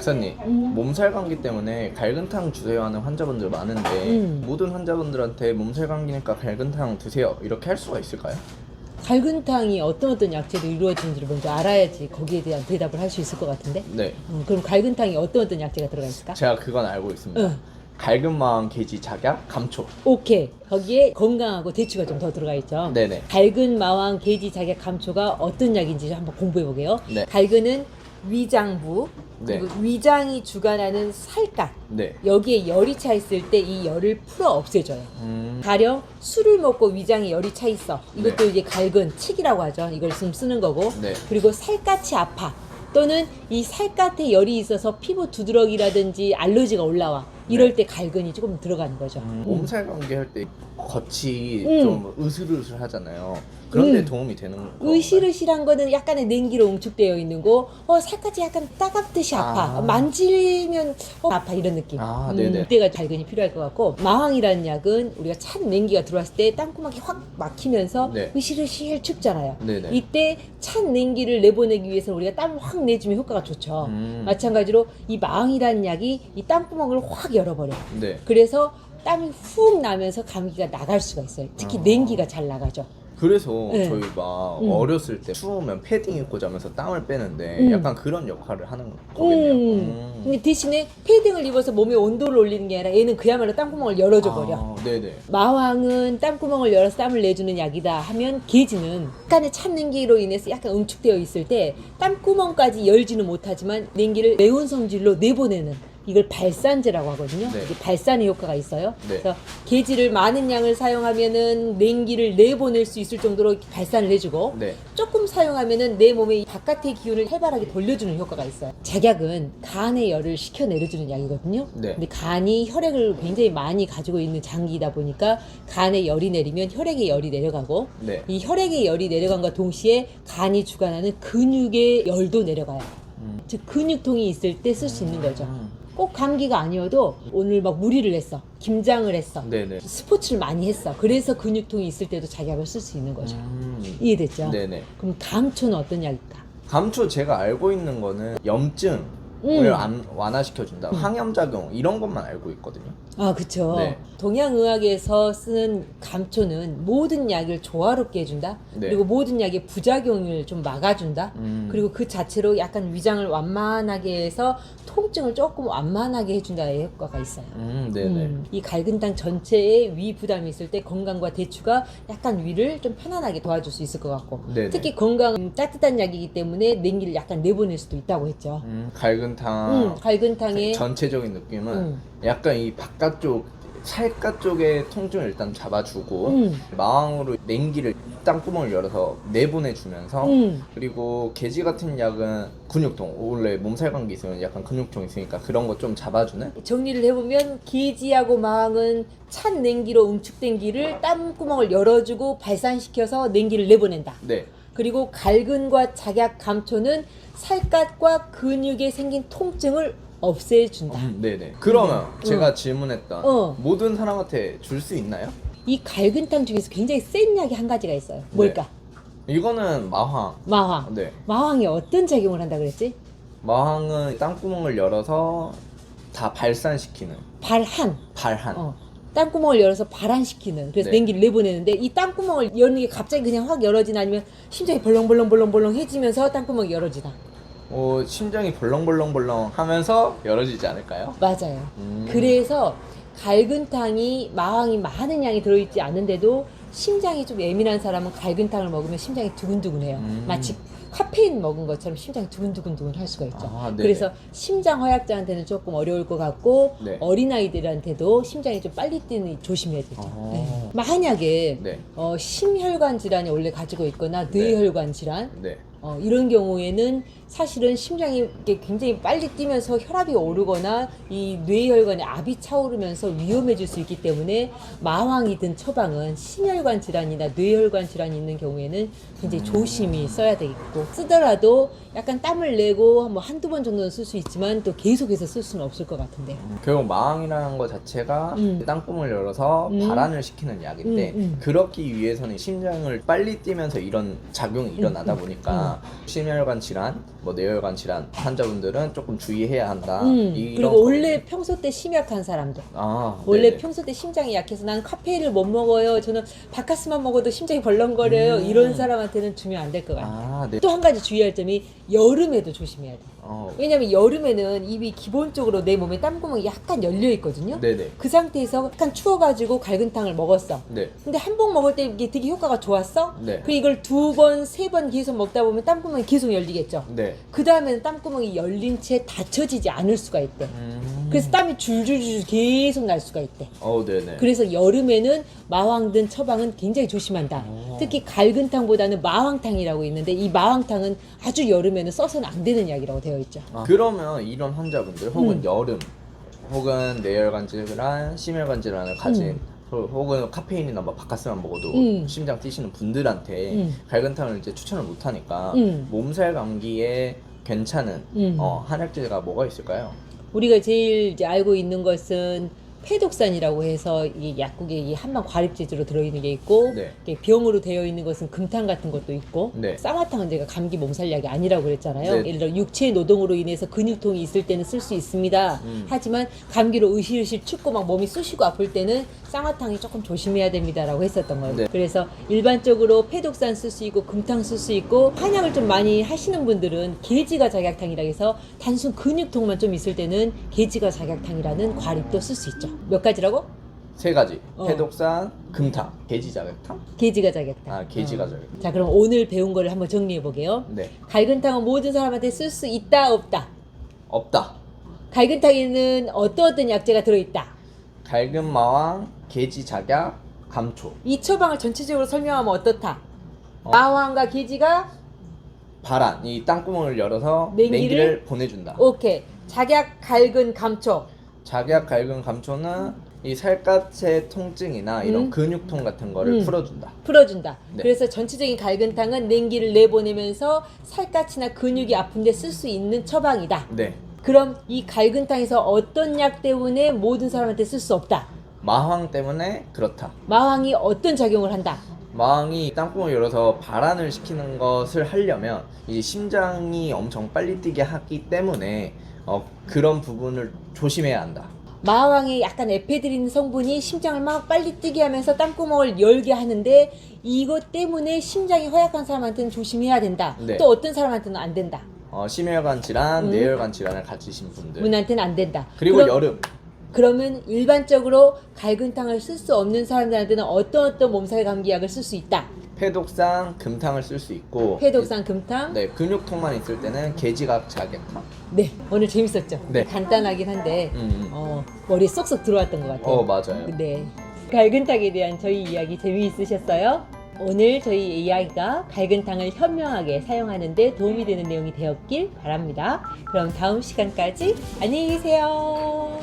약사님, 몸살 감기 때문에 갈근탕 주세요 하는 환자분들 많은데 모든 환자분들한테 몸살 감기니까 갈근탕 드세요 이렇게 할 수가 있을까요? 갈근탕이 어떤 약재로 이루어지는지를 먼저 알아야지 거기에 대한 대답을 할 수 있을 것 같은데. 네, 그럼 갈근탕이 어떤 약재가 들어가 있을까? 제가 그건 알고 있습니다. 응. 갈근마왕, 게지, 작약, 감초. 오케이. 거기에 건강하고 대추가 좀 더 들어가 있죠. 네네. 갈근, 마왕, 게지, 작약, 감초가 어떤 약인지 한번 공부해 보게요. 네. 갈근은 위장부, 네. 그리고 위장이 주관하는 살갗. 네. 여기에 열이 차 있을 때 이 열을 풀어 없애줘요. 음. 가령 술을 먹고 위장에 열이 차 있어. 이것도 네. 이제 갈근, 칡이라고 하죠. 이걸 쓰는 거고. 네. 그리고 살갗이 아파. 또는 이 살갗에 열이 있어서 피부 두드러기라든지 알러지가 올라와. 이럴 때 갈근이 조금 들어가는 거죠. 몸살 감기 할 때 겉이 음. 좀 으슬으슬 하잖아요. 그런데 음. 도움이 되는 건가요? 으실으실한 거는 약간의 냉기로 응축되어 있는 거, 살갗이 약간 따갑듯이 아파. 아. 만지면 아파 이런 느낌. 아, 네네. 이때가 갈근이 필요할 것 같고, 마왕이라는 약은 우리가 찬 냉기가 들어왔을 때 땅구멍이 확 막히면서 네. 으실으실 춥잖아요. 네네. 이때 찬 냉기를 내보내기 위해서 우리가 땀을 확 내주면 효과가 좋죠. 마찬가지로 이 마왕이라는 약이 이 땀구멍을 확 열어버려. 네. 그래서 땀이 훅 나면서 감기가 나갈 수가 있어요. 특히 냉기가 잘 나가죠. 그래서 네. 저희 막 어렸을 때 추우면 패딩 입고 자면서 땀을 빼는데 약간 그런 역할을 하는 거겠네요. 근데 대신에 패딩을 입어서 몸의 온도를 올리는 게 아니라 얘는 그야말로 땀구멍을 열어줘 버려. 아, 네네. 마왕은 땀구멍을 열어서 땀을 내주는 약이다 하면 게지는 약간의 찬 냉기로 인해서 약간 응축되어 있을 때 땀구멍까지 열지는 못하지만 냉기를 매운 성질로 내보내는 이걸 발산제라고 하거든요. 네. 이게 발산의 효과가 있어요. 네. 그래서 게지를 많은 양을 사용하면은 냉기를 내보낼 수 있을 정도로 발산을 해주고 네. 조금 사용하면은 내 몸의 바깥의 기운을 활발하게 돌려주는 효과가 있어요. 작약은 간의 열을 식혀 내려주는 약이거든요. 네. 근데 간이 혈액을 굉장히 많이 가지고 있는 장기이다 보니까 간에 열이 내리면 혈액에 열이 내려가고 네. 이 혈액의 열이 내려간과 동시에 간이 주관하는 근육의 열도 내려가요. 즉 근육통이 있을 때 쓸 수 있는 거죠. 꼭 감기가 아니어도 오늘 막 무리를 했어. 김장을 했어. 네네. 스포츠를 많이 했어. 그래서 근육통이 있을 때도 작약을 쓸 수 있는 거죠. 이해됐죠? 네네. 그럼 감초는 어떤 약일까? 감초 제가 알고 있는 거는 염증을 완화시켜준다. 항염작용 이런 것만 알고 있거든요. 아, 그쵸. 네. 동양의학에서 쓰는 감초는 모든 약을 조화롭게 해준다. 네. 그리고 모든 약의 부작용을 좀 막아준다. 그리고 그 자체로 약간 위장을 완만하게 해서 통증을 조금 완만하게 해준다의 효과가 있어요. 네네. 이 갈근탕 전체에 위 부담이 있을 때 건강과 대추가 약간 위를 좀 편안하게 도와줄 수 있을 것 같고 네네. 특히 건강 따뜻한 약이기 때문에 냉기를 약간 내보낼 수도 있다고 했죠. 갈근탕 갈근탕에 전체적인 느낌은 약간 이 바깥쪽 살갗 쪽의 통증을 일단 잡아주고 마왕으로 냉기를 땅구멍을 열어서 내보내주면서 그리고 게지 같은 약은 근육통, 원래 몸살 감기 있으면 약간 근육통 있으니까 그런 거 좀 잡아주는? 정리를 해보면 게지하고 마왕은 찬 냉기로 응축된 기를 땀구멍을 열어주고 발산시켜서 냉기를 내보낸다. 네. 그리고 갈근과 작약, 감초는 살갗과 근육에 생긴 통증을 없애준다. 네네. 그러면 제가 질문했던 모든 사람한테 줄 수 있나요? 이 갈근탕 중에서 굉장히 센 약이 한 가지가 있어요. 뭘까? 이거는 마황. 마왕. 네. 마왕이 어떤 작용을 한다 그랬지? 마황은 땅구멍을 열어서 다 발산시키는 발한. 발한. 땅구멍을 열어서 발한시키는 그래서 네. 냉기를 내보내는데 이 땅구멍을 여는 게 갑자기 그냥 확 열어지나 아니면 심장이 벌렁벌렁 해지면서 땅구멍이 열어지나? 심장이 벌렁벌렁 하면서 열어지지 않을까요? 맞아요. 그래서 갈근탕이 마왕이 많은 양이 들어있지 않은데도 심장이 좀 예민한 사람은 갈근탕을 먹으면 심장이 두근두근해요. 마치 카페인 먹은 것처럼 심장이 두근두근 할 수가 있죠. 아, 네네. 그래서 심장 허약자한테는 조금 어려울 것 같고 네. 어린아이들한테도 심장이 좀 빨리 뛰는 조심해야 되죠. 네. 만약에 네. 심혈관 질환이 원래 가지고 있거나 뇌혈관 질환 네. 이런 경우에는 사실은 심장이 이렇게 굉장히 빨리 뛰면서 혈압이 오르거나 이 뇌혈관에 압이 차오르면서 위험해질 수 있기 때문에 마왕이든 처방은 심혈관 질환이나 뇌혈관 질환이 있는 경우에는 굉장히 조심히 써야 되겠고 쓰더라도 약간 땀을 내고 뭐 한두 번 정도는 쓸 수 있지만 또 계속해서 쓸 수는 없을 것 같은데. 결국 마왕이라는 것 자체가 땅구멍을 열어서 발한을 시키는 약인데 그렇기 위해서는 심장을 빨리 뛰면서 이런 작용이 일어나다 보니까 보니까 심혈관 질환, 뭐 뇌혈관 질환 환자분들은 조금 주의해야 한다. 이런 그리고 원래 평소 때 심약한 사람들. 원래 네네. 평소 때 심장이 약해서 나는 카페인을 못 먹어요. 저는 바카스만 먹어도 심장이 벌렁거려요. 이런 사람한테는 주면 안 될 것 같아요. 네. 또 한 가지 주의할 점이 여름에도 조심해야 돼. 어, 왜냐면 여름에는 입이 기본적으로 내 몸에 땀구멍이 약간 열려 있거든요. 네네. 그 상태에서 약간 추워가지고 갈근탕을 먹었어. 네. 근데 한 번 먹을 때 이게 되게 효과가 좋았어? 네. 그 이걸 2번, 3번 계속 먹다 보면 땀구멍이 계속 열리겠죠. 네. 그 다음에는 땀구멍이 열린 채 닫혀지지 않을 수가 있대. 그래서 땀이 줄줄줄 계속 날 수가 있대. 네네. 그래서 여름에는 마황든 처방은 굉장히 조심한다. 특히 갈근탕보다는 마황탕이라고 있는데 이 마황탕은 아주 여름에는 써서는 안 되는 약이라고 되어 있죠. 그러면 이런 환자분들 혹은 여름 혹은 뇌혈관 질환, 심혈관 질환을 가진 혹은 카페인이나 뭐 바카스만 먹어도 심장 뛰시는 분들한테 갈근탕을 이제 추천을 못 하니까 몸살 감기에 괜찮은 한약재가 뭐가 있을까요? 우리가 제일 이제 알고 있는 것은 페독산이라고 해서 이 약국에 이 한방 과립제제로 들어있는 게 있고 네. 이게 병으로 되어 있는 것은 금탕 같은 것도 있고 네. 쌍화탕은 제가 감기 몸살약이 아니라고 그랬잖아요. 네. 예를 들어 육체 노동으로 인해서 근육통이 있을 때는 쓸 수 있습니다. 하지만 감기로 으실으실 춥고 막 몸이 쑤시고 아플 때는 쌍화탕이 조금 조심해야 됩니다라고 했었던 거예요. 네. 그래서 일반적으로 페독산 쓸 수 있고 금탕 쓸 수 있고 한약을 좀 많이 하시는 분들은 계지가 작약탕이라 해서 단순 근육통만 좀 있을 때는 계지가 작약탕이라는 과립도 쓸 수 있죠. 몇 가지라고? 3가지. 해독산, 금탕, 계지자극탕? 계지가 작약탕. 계지가 자극탕. 자, 그럼 오늘 배운 거를 한번 정리해 보게요. 네. 갈근탕은 모든 사람한테 쓸 수 있다, 없다. 없다. 갈근탕에는 어떤 약재가 들어있다. 갈근마왕, 계지작약, 감초. 이 처방을 전체적으로 설명하면 어떻다. 마황과 계지가 발안, 이 땅구멍을 열어서 냉기를 냉기를 보내준다. 오케이. 작약, 갈근, 감초. 작약, 갈근, 감초는 이 살갗의 통증이나 이런 근육통 같은 거를 풀어준다. 풀어준다. 네. 그래서 전체적인 갈근탕은 냉기를 내보내면서 살갗이나 근육이 아픈데 쓸 수 있는 처방이다. 네. 그럼 이 갈근탕에서 어떤 약 때문에 모든 사람한테 쓸 수 없다. 마황 때문에 그렇다. 마황이 어떤 작용을 한다. 마왕이 땅구멍을 열어서 발안을 시키는 것을 하려면 이 심장이 엄청 빨리 뛰게 하기 때문에 그런 부분을 조심해야 한다. 마왕에 약간 에페드린 성분이 심장을 막 빨리 뛰게 하면서 땀구멍을 열게 하는데 이것 때문에 심장이 허약한 사람한테는 조심해야 된다. 네. 또 어떤 사람한테는 안 된다. 심혈관 질환, 뇌혈관 질환을 가지신 분들. 분한테는 안 된다. 그리고 여름. 그러면 일반적으로 갈근탕을 쓸 수 없는 사람들한테는 어떤 몸살 감기약을 쓸 수 있다. 페독산, 금탕을 쓸 수 있고. 페독산, 금탕. 네, 근육통만 있을 때는 계지각 자객탕. 네, 오늘 재밌었죠? 네. 간단하긴 한데 머리에 쏙쏙 들어왔던 것 같아요. 맞아요. 네. 갈근탕에 대한 저희 이야기 재미있으셨어요? 오늘 저희 이야기가 갈근탕을 현명하게 사용하는 데 도움이 되는 내용이 되었길 바랍니다. 그럼 다음 시간까지 안녕히 계세요.